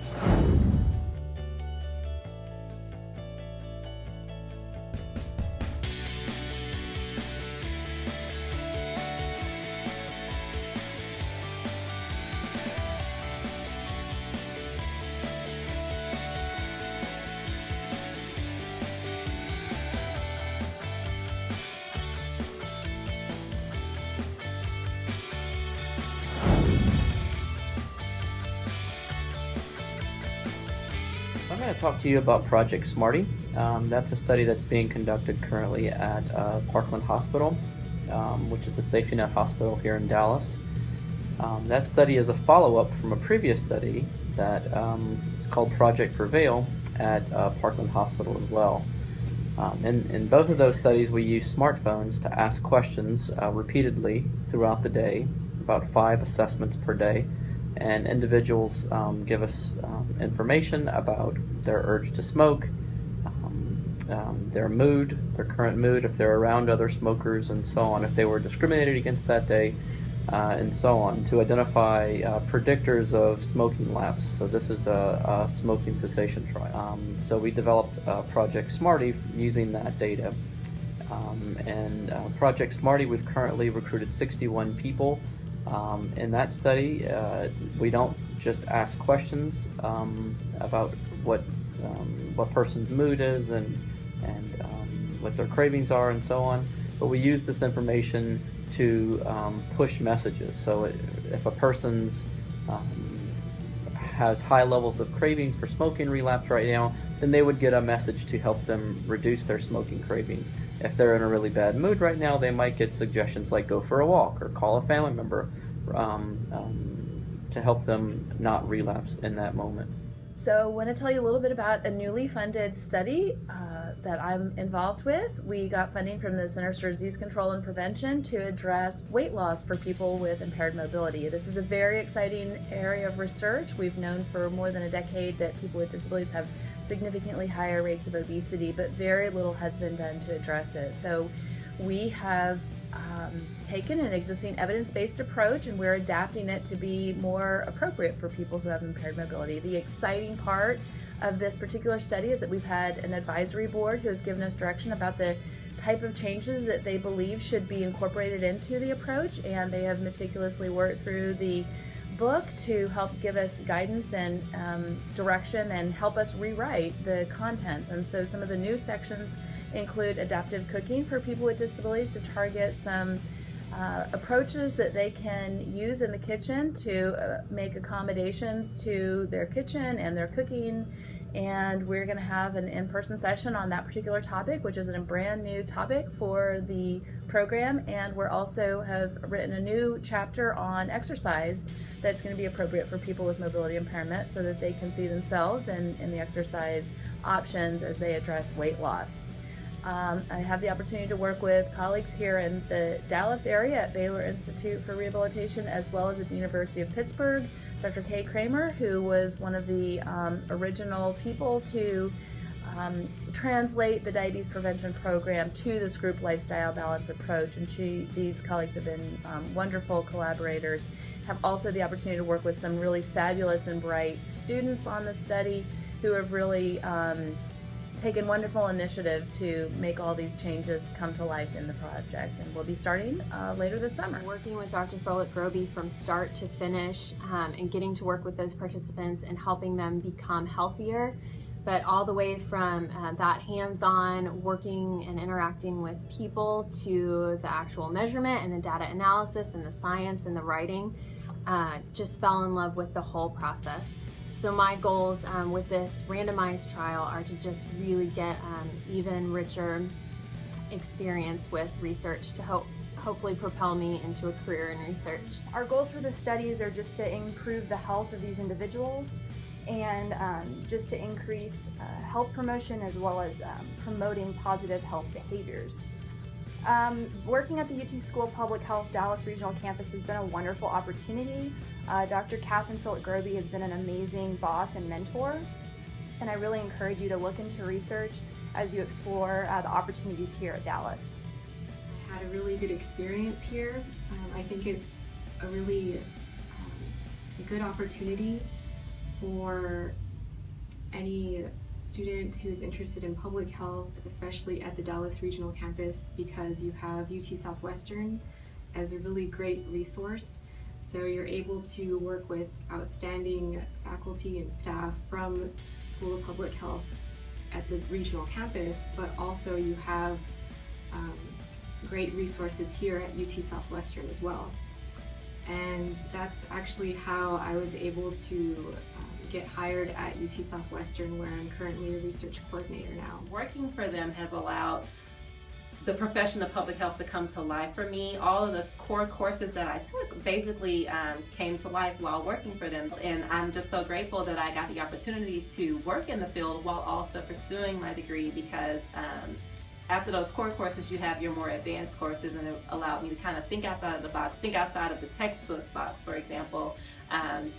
I'm going to talk to you about Project Smarty. That's a study that's being conducted currently at Parkland Hospital, which is a safety net hospital here in Dallas. That study is a follow-up from a previous study that is called Project Prevail at Parkland Hospital as well. In both of those studies, we use smartphones to ask questions repeatedly throughout the day, about 5 assessments per day. And individuals give us information about their urge to smoke, their mood, their current mood, if they're around other smokers, and so on, if they were discriminated against that day, and so on, to identify predictors of smoking lapse. So this is a smoking cessation trial. So we developed Project Smarty using that data. Project Smarty, we've currently recruited 61 people. In that study, we don't just ask questions about what person's mood is and what their cravings are and so on, but we use this information to push messages. So if a person's has high levels of cravings for smoking relapse right now, then they would get a message to help them reduce their smoking cravings. If they're in a really bad mood right now, they might get suggestions like go for a walk or call a family member to help them not relapse in that moment. So I want to tell you a little bit about a newly funded study that I'm involved with. We got funding from the Centers for Disease Control and Prevention to address weight loss for people with impaired mobility. This is a very exciting area of research. We've known for more than a decade that people with disabilities have significantly higher rates of obesity, but very little has been done to address it. So we have taken an existing evidence-based approach and we're adapting it to be more appropriate for people who have impaired mobility. The exciting part of this particular study is that we've had an advisory board who has given us direction about the type of changes that they believe should be incorporated into the approach, and they have meticulously worked through the book to help give us guidance and direction and help us rewrite the contents. And so some of the new sections include adaptive cooking for people with disabilities to target some approaches that they can use in the kitchen to make accommodations to their kitchen and their cooking. And we're going to have an in-person session on that particular topic, which is a brand new topic for the program. And we're also have written a new chapter on exercise that's going to be appropriate for people with mobility impairment so that they can see themselves in the exercise options as they address weight loss. I have the opportunity to work with colleagues here in the Dallas area at Baylor Institute for Rehabilitation, as well as at the University of Pittsburgh. Dr. Kay Kramer, who was one of the original people to translate the diabetes prevention program to this group lifestyle balance approach, and these colleagues have been wonderful collaborators. Have also the opportunity to work with some really fabulous and bright students on the study who have really taken wonderful initiative to make all these changes come to life in the project, and we'll be starting later this summer. Working with Dr. Groby from start to finish and getting to work with those participants and helping them become healthier, but all the way from that hands-on working and interacting with people to the actual measurement and the data analysis and the science and the writing, just fell in love with the whole process. So my goals with this randomized trial are to just really get even richer experience with research to hopefully propel me into a career in research. Our goals for the studies are just to improve the health of these individuals and just to increase health promotion as well as promoting positive health behaviors. Working at the UT School of Public Health Dallas Regional Campus has been a wonderful opportunity. Dr. Catherine Groby has been an amazing boss and mentor, and I really encourage you to look into research as you explore the opportunities here at Dallas. I had a really good experience here. I think it's a really good opportunity for any student who's interested in public health, especially at the Dallas Regional Campus, because you have UT Southwestern as a really great resource. So you're able to work with outstanding faculty and staff from School of Public Health at the regional campus, but also you have great resources here at UT Southwestern as well. And that's actually how I was able to get hired at UT Southwestern, where I'm currently a research coordinator now. Working for them has allowed the profession of public health to come to life for me. All of the core courses that I took basically came to life while working for them. And I'm just so grateful that I got the opportunity to work in the field while also pursuing my degree, because after those core courses, you have your more advanced courses, and it allowed me to kind of think outside of the box, think outside of the textbook box, for example,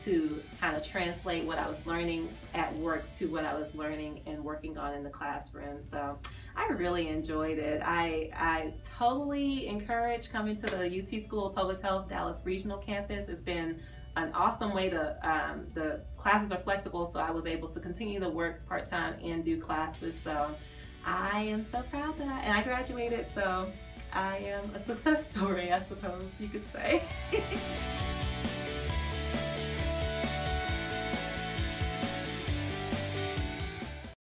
to kind of translate what I was learning at work to what I was learning and working on in the classroom. So I really enjoyed it. I totally encourage coming to the UT School of Public Health Dallas Regional Campus. It's been an awesome way to, the classes are flexible, so I was able to continue to work part-time and do classes. So I am so proud that I graduated, so I am a success story, I suppose you could say.